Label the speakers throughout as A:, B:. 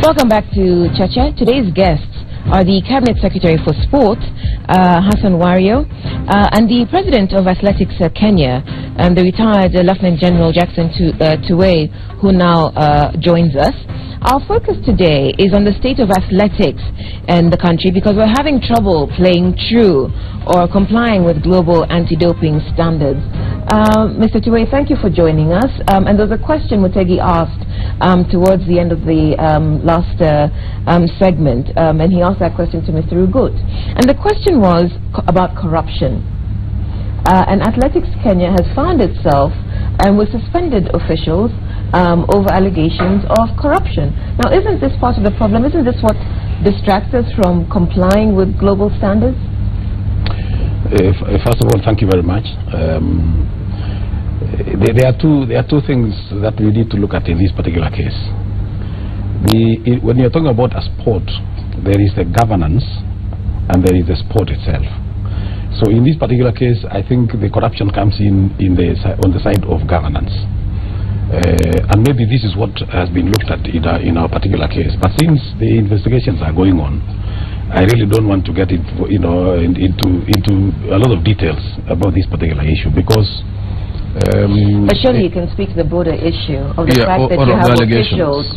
A: Welcome back to Cheche. Today's guests are the Cabinet Secretary for Sport, Hassan Wario, and the President of Athletics Kenya, the retired Lieutenant General Jackson Tuwei, who now joins us. Our focus today is on the state of athletics in the country because we're having trouble playing true or complying with global anti-doping standards. Mr. Tuwei, thank you for joining us. And there's a question Mutegi asked towards the end of the last segment, and he asked that question to Mr. Ugut. And the question was about corruption. And Athletics Kenya has found itself with suspended officials over allegations of corruption. Now, isn't this part of the problem? Isn't this what distracts us from complying with global standards?
B: First of all, thank you very much. There are two things that we need to look at in this particular case. When you're talking about a sport, there is the governance and there is the sport itself. So in this particular case, I think the corruption comes on the side of governance. And maybe this is what has been looked at in our particular case. But since the investigations are going on, I really don't want to get into a lot of details about this particular issue because.
A: But surely you can speak to the broader issue of the fact that you have officials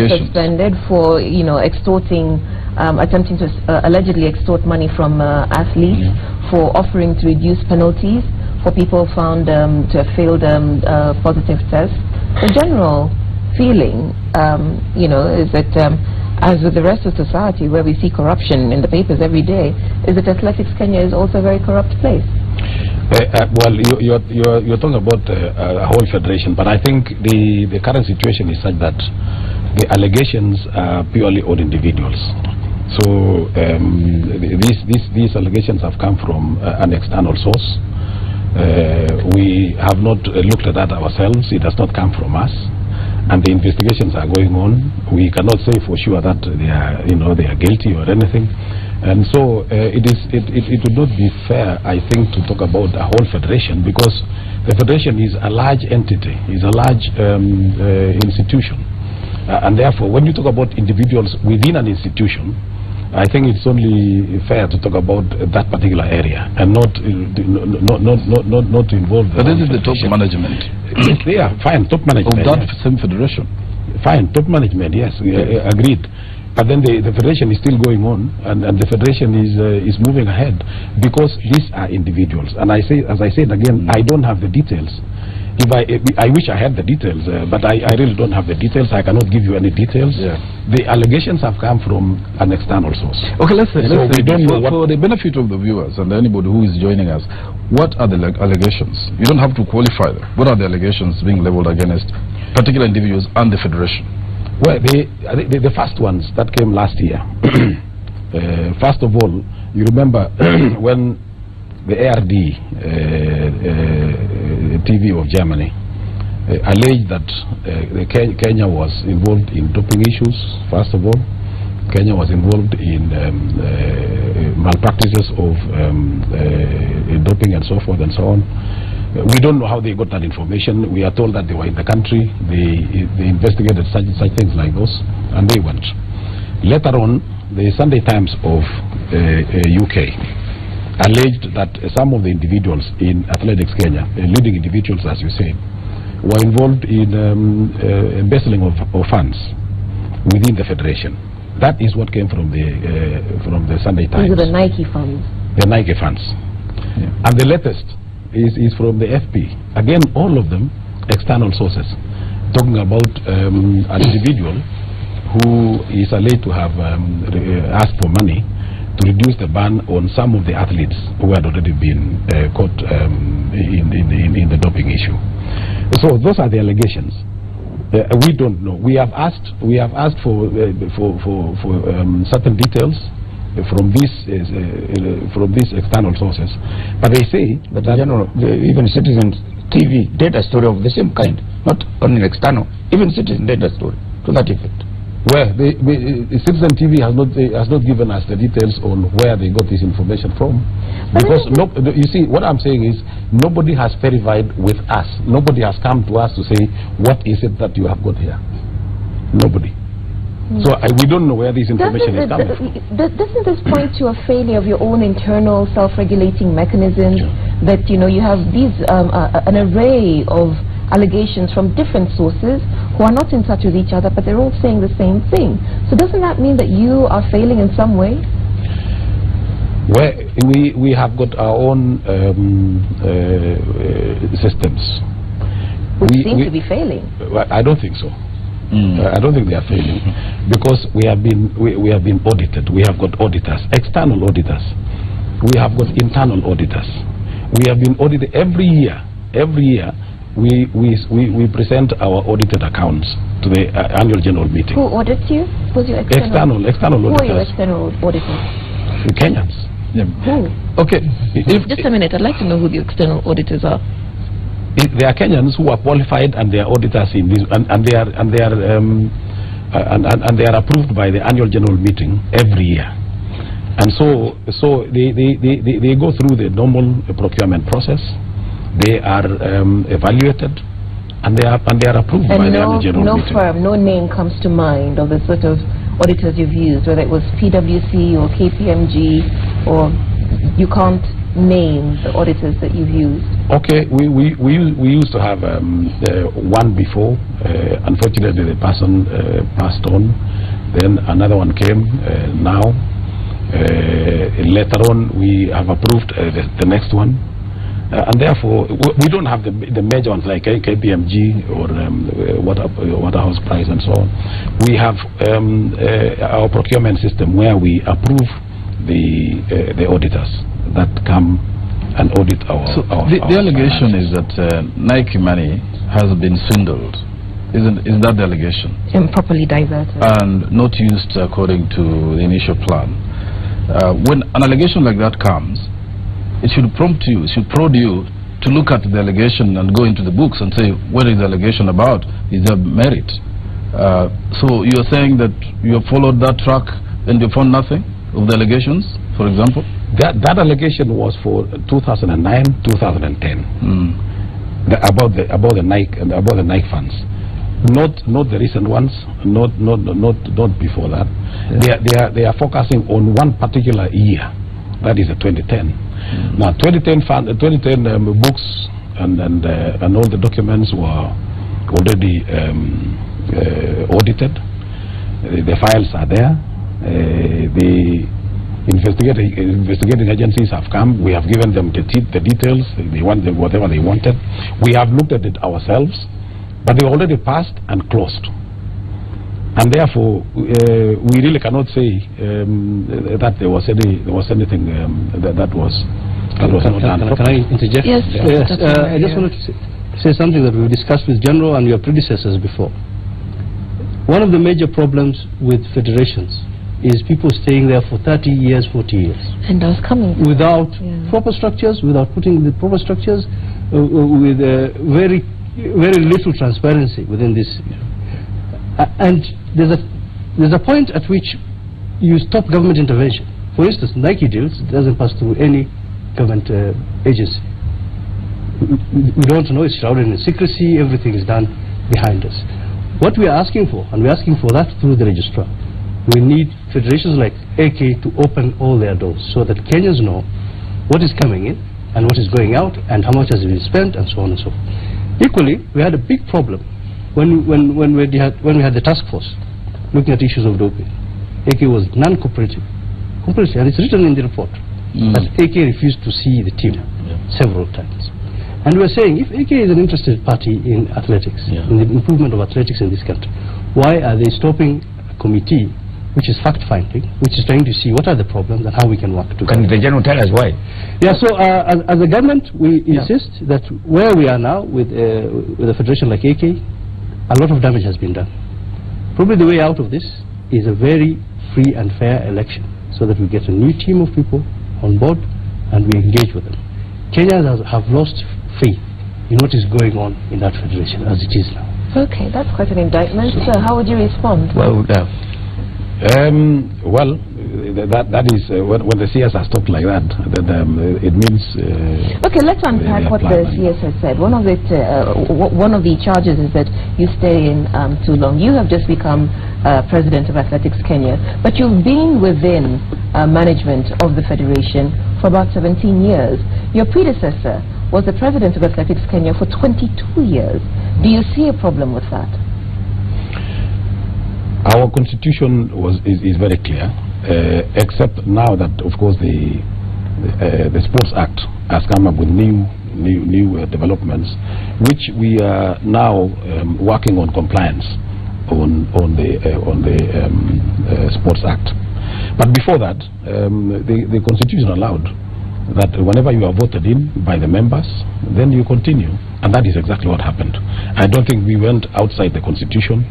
A: suspended for extorting, attempting to allegedly extort money from athletes, for offering to reduce penalties for people found to have failed positive tests. The general feeling, is that as with the rest of society, where we see corruption in the papers every day, is that Athletics Kenya is also a very corrupt place.
B: Well, you're talking about a whole federation, but I think the current situation is such that the allegations are purely on individuals. So these allegations have come from an external source. We have not looked at that ourselves. It does not come from us, and the investigations are going on. We cannot say for sure that they are guilty or anything. And so it would not be fair, I think, to talk about a whole federation because the federation is a large entity, is a large institution. And therefore, when you talk about individuals within an institution, I think it's only fair to talk about that particular area and not to involve.
C: But this is the top management.
B: Yeah, fine, top management.
C: Of that same federation.
B: Fine, top management, yes, agreed. But then the federation is still going on, and the federation is moving ahead because these are individuals. And as I said again, I don't have the details. I wish I had the details, but I really don't have the details. I cannot give you any details. Yeah. The allegations have come from an external source.
C: Okay, let's say for the benefit of the viewers and anybody who is joining us, what are the allegations? You don't have to qualify them. What are the allegations being leveled against particular individuals and the federation?
B: Well, the first ones that came last year. First of all, you remember when the ARD TV of Germany alleged that Kenya was involved in doping issues. First of all, Kenya was involved in malpractices of doping and so forth and so on. We don't know how they got that information. We are told that they were in the country. They investigated such things like those, and they went. Later on, the Sunday Times of UK alleged that some of the individuals in Athletics Kenya, leading individuals as you say, were involved in embezzling of funds within the federation. That is what came from the Sunday Times.
A: These are the Nike funds.
B: The Nike funds. Yeah. And the latest is from the FP. Again, all of them external sources, talking about an individual who is alleged to have asked for money to reduce the ban on some of the athletes who had already been caught in the doping issue. So those are the allegations. We don't know. We have asked for certain details from these external sources, but they say
D: that even Citizen TV did a story of the same kind, not only external, even Citizen did a story to that effect.
B: Well, the Citizen TV has not given us the details on where they got this information from, because you see, what I'm saying is nobody has verified with us. Nobody has come to us to say what is it that you have got here. Nobody. So we don't know where this information is coming from.
A: Doesn't this point to a failure of your own internal self-regulating mechanisms? That you have these an array of allegations from different sources who are not in touch with each other, but they're all saying the same thing. So doesn't that mean that you are failing in some way?
B: Well, we have got our own systems.
A: Which seem to be failing.
B: I don't think so. I don't think they are failing, because we have been audited. We have got auditors, external auditors. We have got internal auditors. We have been audited every year. Every year, we present our audited accounts to the annual general meeting.
A: Who audits you? Who's your
B: external external auditors?
A: Who are your external auditors?
B: The Kenyans.
C: Yeah.
A: Who?
C: Okay.
A: Just a minute. I'd like to know who the external auditors are.
B: They are Kenyans who are qualified, and they are auditors in this, and they are approved by the annual general meeting every year. And so they go through the normal procurement process. They are evaluated, and they are approved by the annual general meeting.
A: No firm, no name comes to mind of the sort of auditors you've used, whether it was PwC or KPMG, or you can't name the auditors that you've used?
B: Okay, we used to have one before. Unfortunately, the person passed on. Then another one came now. Later on, we have approved the next one. And therefore, we don't have the major ones like KPMG or Waterhouse Price and so on. We have our procurement system where we approve the auditors that come and audit our. So
C: the allegation is that Nike money has been swindled. Isn't that the allegation?
A: Improperly diverted.
C: And not used according to the initial plan. When an allegation like that comes, it should prompt you, it should prod you to look at the allegation and go into the books and say, what is the allegation about? Is there merit? So you're saying that you have followed that track and you found nothing of the allegations, for example?
B: That allegation was for 2009, 2010, about the Nike funds, not the recent ones, not before that. Yeah. They are focusing on one particular year, that is 2010. Now 2010 books and all the documents were already audited. The files are there. The investigating agencies have come. We have given them the details. They want whatever they wanted. We have looked at it ourselves, but they already passed and closed. And therefore, we really cannot say that there was anything that was not done.
E: Can I interject?
A: Yes.
E: I just wanted to say something that we've discussed with General and your predecessors before. One of the major problems with federations is people staying there for 30 years, 40 years.
A: And I was coming.
E: Without proper structures, without putting the proper structures, with very little transparency within this. And there's a point at which you stop government intervention. For instance, Nike deals doesn't pass through any government agency. We don't know, it's shrouded in secrecy, everything is done behind us. What we are asking for, and we're asking for that through the registrar, we need federations like AK to open all their doors so that Kenyans know what is coming in and what is going out and how much has been spent and so on and so forth. Equally, we had a big problem when we had the task force looking at issues of doping. AK was non-cooperative, and it's written in the report that AK refused to see the team several times. And we are saying, if AK is an interested party in athletics, in the improvement of athletics in this country, why are they stopping a committee which is fact-finding, which is trying to see what are the problems and how we can work together?
D: Can the General tell us why?
E: Yeah, so as a government, we insist that where we are now with a federation like AK, a lot of damage has been done. Probably the way out of this is a very free and fair election, so that we get a new team of people on board and we engage with them. Kenyans have lost faith in what is going on in that federation as it is now.
A: Okay, that's quite an indictment. So how would you respond?
B: Well, that is when the CS has talked like that, it means.
A: Okay, let's unpack what the CS has said. One of the charges is that you stay in too long. You have just become president of Athletics Kenya, but you've been within management of the federation for about 17 years. Your predecessor was the president of Athletics Kenya for 22 years. Do you see a problem with that?
B: Our constitution is very clear, except now that, of course, the Sports Act has come up with new developments, which we are now working on compliance on the Sports Act. But before that, the constitution allowed that whenever you are voted in by the members, then you continue. And that is exactly what happened. I don't think we went outside the constitution.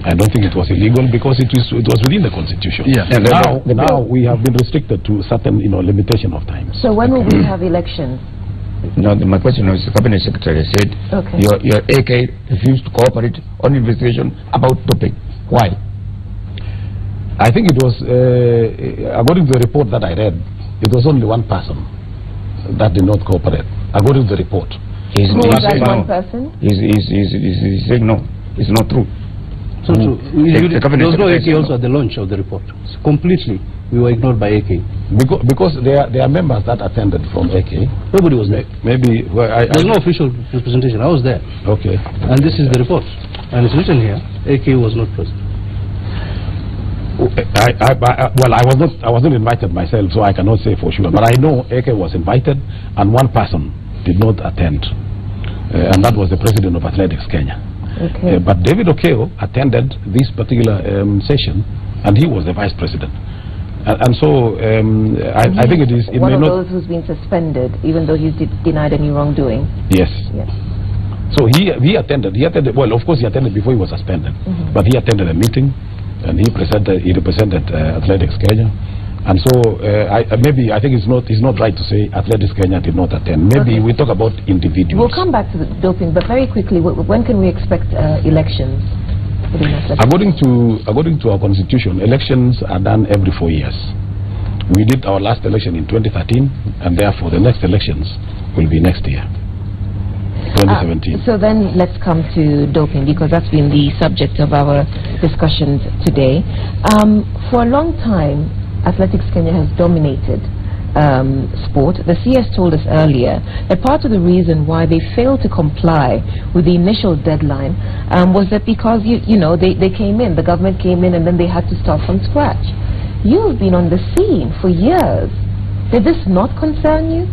B: I don't think it was illegal because it was within the constitution.
D: Yeah. And
B: now we have been restricted to certain limitation of time.
A: So when will we have elections?
D: No, my question was, the cabinet secretary said your AK refused to cooperate on investigation about doping. Why?
B: I think it was, according to the report that I read, it was only one person that did not cooperate, according to the report.
D: He's
A: one person?
D: He's saying no, it's not true.
E: So true. There was no AK also at the launch of the report. So completely, we were ignored by AK.
B: Because there are members that attended from AK.
E: Nobody was there.
B: Maybe
E: there was no official representation. I was there.
B: Okay.
E: And this is the report, and it's written here. AK was not present.
B: Well, I was not invited myself, so I cannot say for sure. But I know AK was invited, and one person did not attend, and that was the president of Athletics Kenya.
A: Okay.
B: But David Okeo attended this particular session, and he was the vice president. And so I think it is. It
A: one
B: may
A: of
B: not
A: those who's been suspended, even though he's denied any wrongdoing.
B: Yes.
A: Yes.
B: So he attended. He attended. Well, of course, he attended before he was suspended, but he attended a meeting. And he represented Athletics Kenya, and so maybe I think it's not right to say Athletics Kenya did not attend. Maybe we talk about individuals.
A: We'll come back to the doping, but very quickly, when can we expect elections?
B: According to our constitution, elections are done every 4 years. We did our last election in 2013, and therefore the next elections will be next year. 2017.
A: So then let's come to doping, because that's been the subject of our discussions today. For a long time, Athletics Kenya has dominated sport. The CS told us earlier that part of the reason why they failed to comply with the initial deadline was that because they came in, the government came in, and then they had to start from scratch. You've been on the scene for years. Did this not concern you?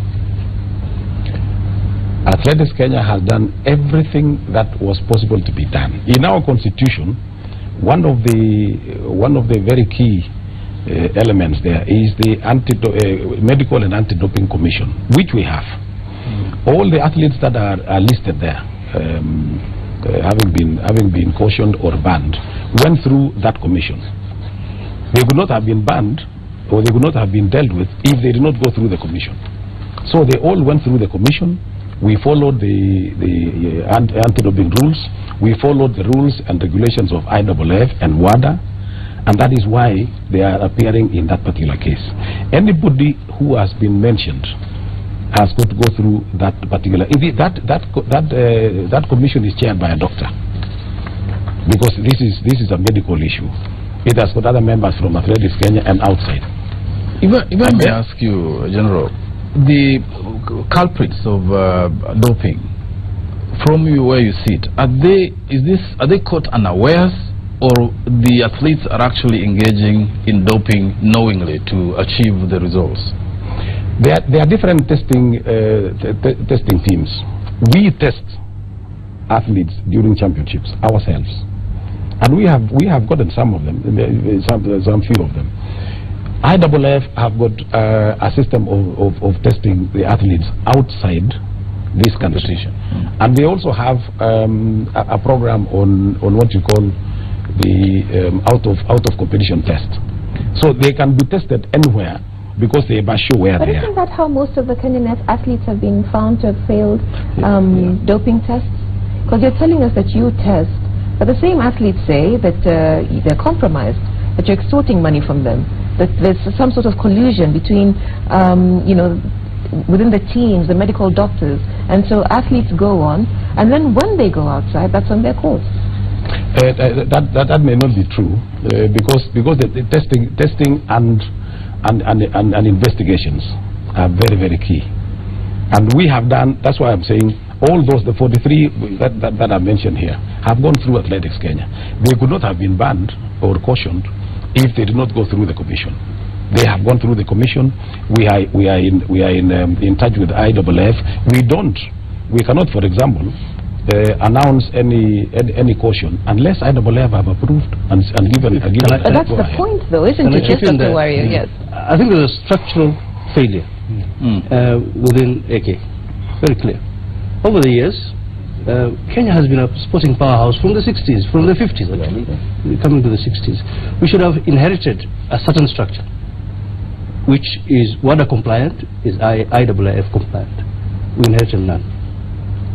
B: Athletics Kenya has done everything that was possible to be done. In our constitution, one of the very key elements there is the medical and anti-doping commission, which we have. All the athletes that are listed there, having been cautioned or banned, went through that commission. They could not have been banned, or they could not have been dealt with if they did not go through the commission. So they all went through the commission. We followed the anti-doping rules. We followed the rules and regulations of IAAF and WADA, and that is why they are appearing in that particular case. Anybody who has been mentioned has got to go through that particular. That commission is chaired by a doctor, because this is a medical issue. It has got other members from Athletics Kenya and outside.
C: If I may ask you, General, the culprits of doping, from where you sit, are they caught unawares, or the athletes are actually engaging in doping knowingly to achieve the results?
B: There are different testing teams. We test athletes during championships ourselves, and we have gotten some of them, some few of them. IAAF have got a system of testing the athletes outside this country, and they also have a program on what you call the out of competition test. So they can be tested anywhere because they must show where they are.
A: But isn't that how most of the Kenyan athletes have been found to have failed doping tests? Because you're telling us that you test, but the same athletes say that they're compromised, that you're extorting money from them. that there's some sort of collusion between, you know, within the teams, the medical doctors, and so athletes go on, and then when they go outside, that's when they're called.
B: That may not be true, because the testing and investigations are very, very key. And we have done, that's why I'm saying, all those, the 43 that I mentioned here, have gone through Athletics Kenya. They could not have been banned or cautioned if they did not go through the commission. They have gone through the commission. We are in touch with IAAF. We cannot, for example, announce any caution unless IAAF have approved and given.
A: But that's the point, though, isn't it? Just Dr. Warrior, yes. I
E: think there's a structural failure within AK. Very clear. Over the years, Kenya has been a sporting powerhouse from the 60s, from the 50s actually, coming to the 60s. We should have inherited a certain structure, which is WADA compliant, is IAAF compliant. We inherited none.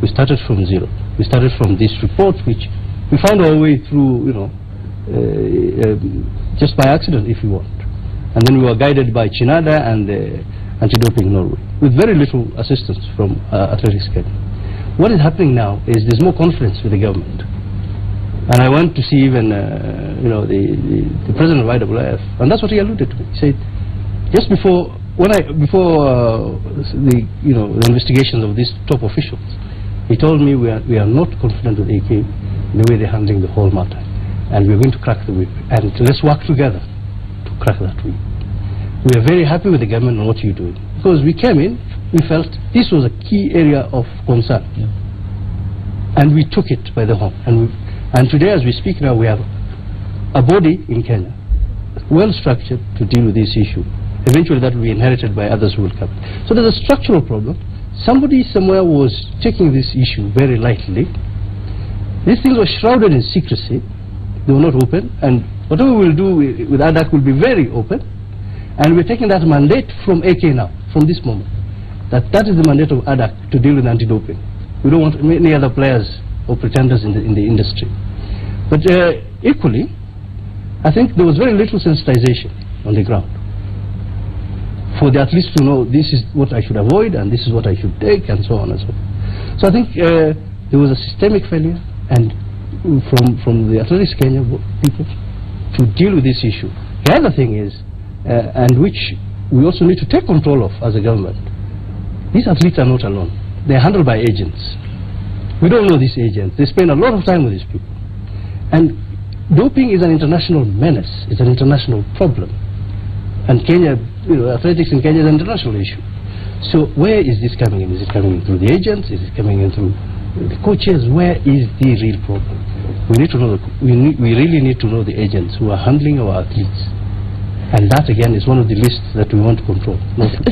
E: We started from zero. We started from this report, which we found our way through, you know, just by accident, if you want. And then we were guided by Chinada and Anti-Doping Norway, with very little assistance from Athletics Kenya. What is happening now is there's more confidence with the government. And I went to see even, you know, the president of IAAF, and that's what he alluded to. He said, just before the investigations of these top officials, he told me we are not confident with AK in the way they're handling the whole matter, and we're going to crack the whip, and let's work together to crack that whip. We are very happy with the government on what you're doing, because we came in, we felt this was a key area of concern, and we took it by the horn. And today, as we speak now, we have a body in Kenya, well structured to deal with this issue. Eventually, that will be inherited by others who will come. So there's a structural problem. Somebody somewhere was taking this issue very lightly. These things were shrouded in secrecy. They were not open, and whatever we'll do with ADAC will be very open. And we're taking that mandate from AK now, from this moment. That is the mandate of ADAC to deal with anti-doping. We don't want any other players or pretenders in the industry. But equally, I think there was very little sensitization on the ground for the athletes to know this is what I should avoid and this is what I should take, and so on and so forth. So I think there was a systemic failure, and from the Athletics Kenya people to deal with this issue. The other thing is, and which we also need to take control of as a government, these athletes are not alone. They're handled by agents. We don't know these agents. They spend a lot of time with these people. And doping is an international menace. It's an international problem. And Kenya, athletics in Kenya is an international issue. So where is this coming in? Is it coming in through the agents? Is it coming in through the coaches? Where is the real problem? We need to know. We really need to know the agents who are handling our athletes. And that, again, is one of the lists that we want to control.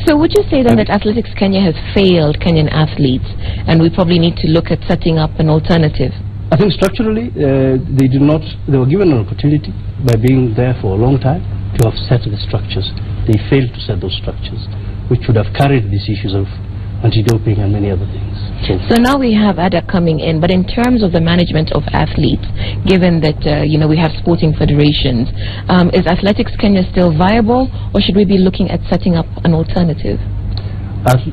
A: So would you say then that Athletics Kenya has failed Kenyan athletes, and we probably need to look at setting up an alternative?
E: I think structurally, they were given an opportunity by being there for a long time to have set the structures. They failed to set those structures, which would have carried these issues of anti-doping and many other things.
A: So now we have ADA coming in, but in terms of the management of athletes, given that we have sporting federations, is Athletics Kenya still viable, or should we be looking at setting up an alternative?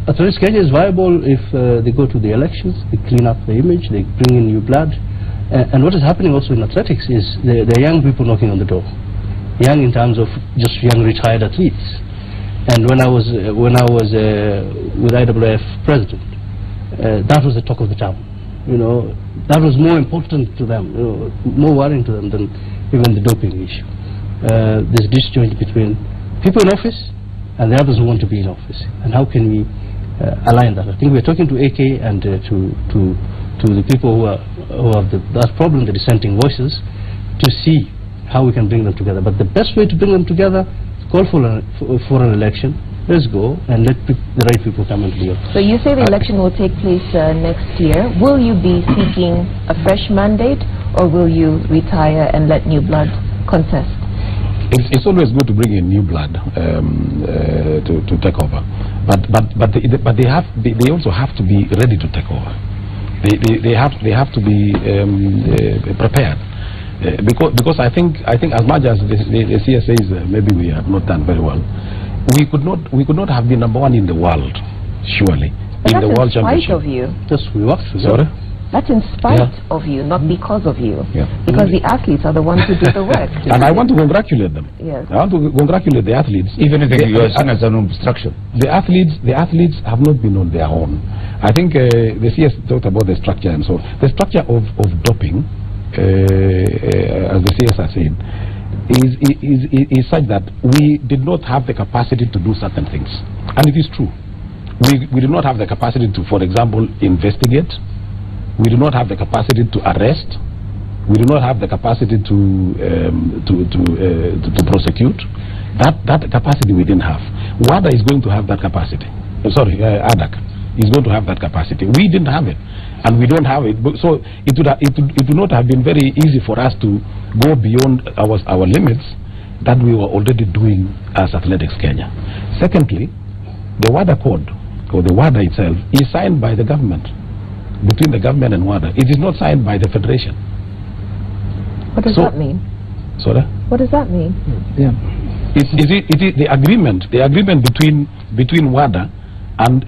E: Athletics Kenya is viable if they go to the elections, they clean up the image, they bring in new blood, and what is happening also in athletics is there are young people knocking on the door, young in terms of just young retired athletes. And when I was with IAAF president, that was the talk of the town. That was more important to them, more worrying to them than even the doping issue. There's disjoint between people in office and the others who want to be in office. And how can we align that? I think we're talking to AK and to the people who have that problem, the dissenting voices, to see how we can bring them together. But the best way to bring them together, call for an election. Let's go and let the right people come into the office.
A: So you say the election will take place next year. Will you be seeking a fresh mandate, or will you retire and let new blood contest?
B: It's always good to bring in new blood to take over, but they also have to be ready to take over. They have to be prepared. Because I think as much as the CS says maybe we have not done very well, we could not have been number one in the world, surely.
A: But
B: in the World
A: Championship.
B: Championship.
A: Of you.
E: Just we worked together.
B: Sorry?
A: That's in spite of you, not because of you.
B: Yeah.
A: Because the athletes are the ones who do the work.
B: And I want to congratulate them.
A: Yes.
B: I want to congratulate the athletes.
D: Even if you are seen as an obstruction.
B: The athletes have not been on their own. I think the CS talked about the structure and so on. The structure of doping, as the CS has said, is such that we did not have the capacity to do certain things. And it is true. We do not have the capacity to, for example, investigate. We do not have the capacity to arrest. We do not have the capacity to prosecute. That capacity we didn't have. WADA is going to have that capacity. ADAC is going to have that capacity. We didn't have it, and we don't have it. So it would not have been very easy for us to go beyond our limits that we were already doing as Athletics Kenya. Secondly, the WADA code, or the WADA itself, is signed by the government, between the government and WADA. It is not signed by the federation.
A: What does that mean?
B: Sorry?
A: What does that mean?
B: Yeah. It is the agreement between WADA and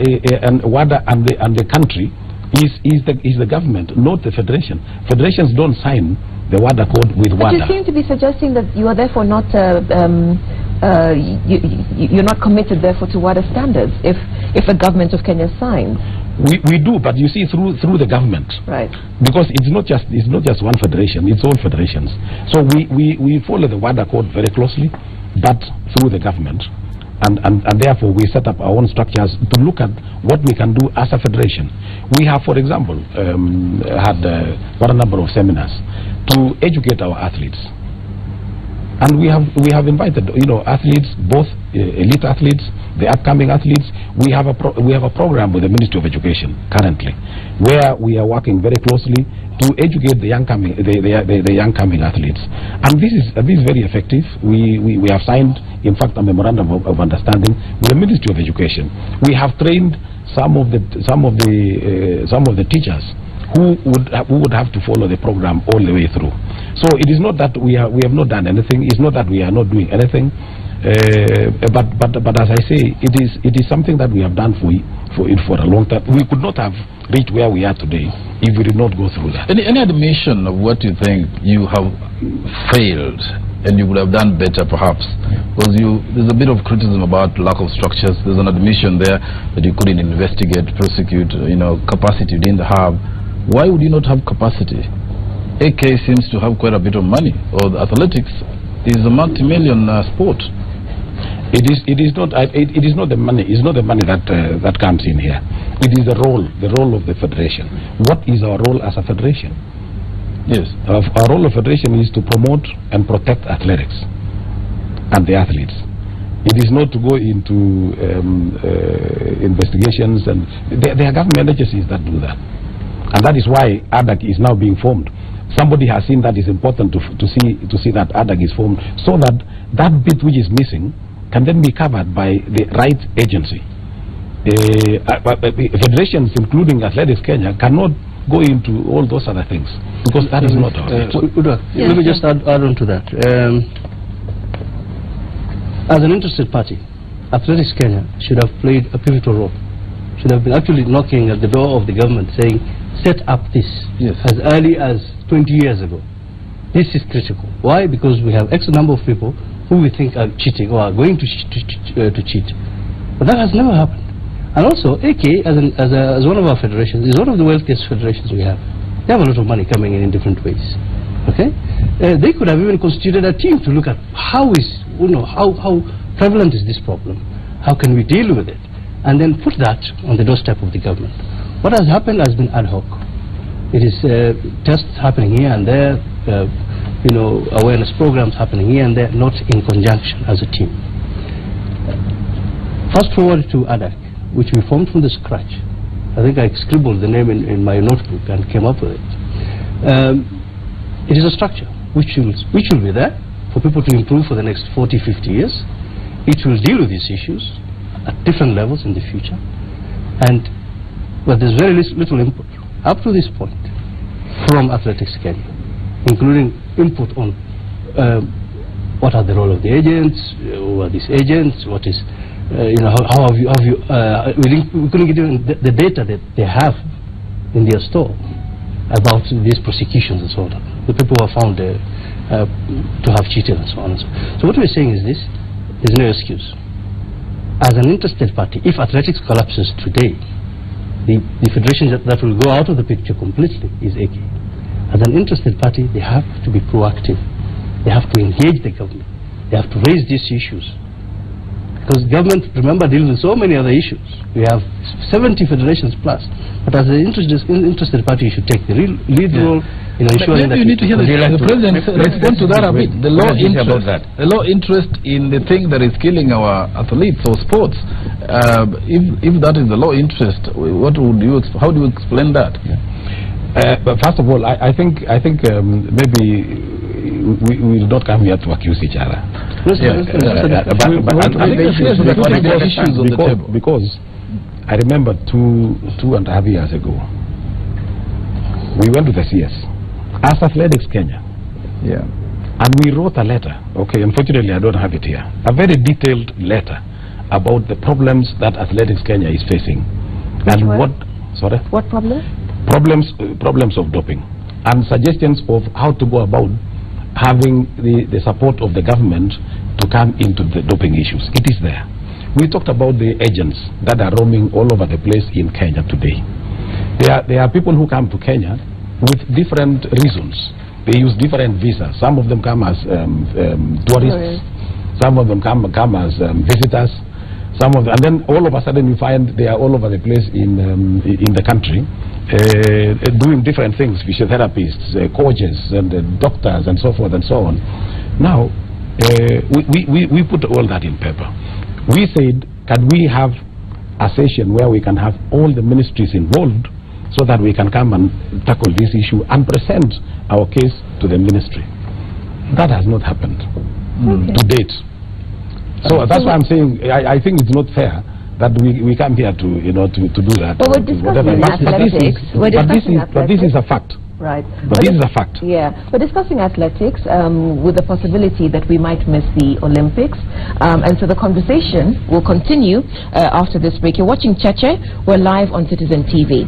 B: WADA and the country is the government, not the federation. Federations don't sign the WADA code with WADA.
A: But you seem to be suggesting that you are therefore not you're not committed therefore to WADA standards if the government of Kenya signs.
B: We do, but you see through the government,
A: right? Because
B: it's not just one federation; it's all federations. So we follow the WADA code very closely, but through the government, and therefore we set up our own structures to look at what we can do as a federation. We have, for example, had quite a number of seminars to educate our athletes. And we have invited, athletes, both elite athletes, the upcoming athletes. We have a program with the Ministry of Education currently, where we are working very closely to educate the young coming athletes. And this is very effective. We have signed, in fact, a memorandum of understanding with the Ministry of Education. We have trained some of the teachers who would have to follow the program all the way through. So it is not that we have not done anything. It's not that we are not doing anything. But as I say, it is something that we have done for a long time. We could not have reached where we are today if we did not go through that.
C: Any admission of what you think you have failed and you would have done better, perhaps? Because there's a bit of criticism about lack of structures. There's an admission there that you couldn't investigate, prosecute, capacity you didn't have. Why would you not have capacity? AK seems to have quite a bit of money, or the athletics is a multi-million sport.
B: It is not the money. It's not the money that comes in here. It is the role of the federation. What is our role as a federation?
C: Yes,
B: our role of federation is to promote and protect athletics and the athletes. It is not to go into investigations, and there are government agencies that do that. And that is why ADAC is now being formed. Somebody has seen that it's important to see that ADAC is formed, so that bit which is missing can then be covered by the right agency. Federations, including Athletics Kenya, cannot go into all those other things, because that is not our
E: Let me just add on to that. As an interested party, Athletics Kenya should have played a pivotal role. Should have been actually knocking at the door of the government saying, set up this as early as 20 years ago. This is critical. Why? Because we have X number of people who we think are cheating or are going to cheat. But that has never happened. And also, AK, as one of our federations, is one of the wealthiest federations we have. They have a lot of money coming in different ways. Okay? They could have even constituted a team to look at how prevalent is this problem? How can we deal with it? And then put that on the doorstep of the government. What has happened has been ad hoc. It is tests happening here and there, awareness programs happening here and there, not in conjunction as a team. Fast forward to ADAC, which we formed from the scratch. I think I scribbled the name in my notebook and came up with it. It is a structure which will be there for people to improve for the next 40, 50 years. It will deal with these issues at different levels in the future. But there's very little input up to this point from Athletics Kenya, including input on what are the role of the agents, who are these agents, what is, how have you, we couldn't get even the data that they have in their store about these prosecutions and so on. The people who are found to have cheated and so on and so on. So what we're saying is this, there's no excuse. As an interested party, if athletics collapses today, the federation that will go out of the picture completely is AK. As an interested party, they have to be proactive. They have to engage the government. They have to raise these issues. Because government, remember, deals with so many other issues. We have 70 federations plus. But as an interested party, you should take the lead role in ensuring that...
C: You need to hear the President respond to that a bit. The law interest in the thing that is killing our athletes or sports. If that is the law interest, what would you? How do you explain that?
B: But first of all, I think maybe we will not come here to accuse each other. Because I remember two and a half years ago, we went to the CS as Athletics Kenya.
C: Yeah.
B: And we wrote a letter. Okay, unfortunately I don't have it here. A very detailed letter about the problems that Athletics Kenya is facing. And what? Sorry.
A: What problem?
B: Problems of doping, and suggestions of how to go about having the support of the government to come into the doping issues. It is there. We talked about the agents that are roaming all over the place in Kenya today. There are people who come to Kenya with different reasons. They use different visas. Some of them come as tourists. Some of them come as visitors. Some of them, and then all of a sudden you find they are all over the place in the country. Doing different things, physiotherapists, coaches, and doctors, and so forth and so on. Now, we put all that in paper. We said, can we have a session where we can have all the ministries involved so that we can come and tackle this issue and present our case to the ministry? That has not happened to date. So that's why I'm saying I think it's not fair that we come here to to do that.
A: But we're discussing athletics.
B: But this is a fact.
A: Right.
B: But this is a fact.
A: Yeah. We're discussing athletics with the possibility that we might miss the Olympics. And so the conversation will continue after this break. You're watching Cheche. We're live on Citizen TV.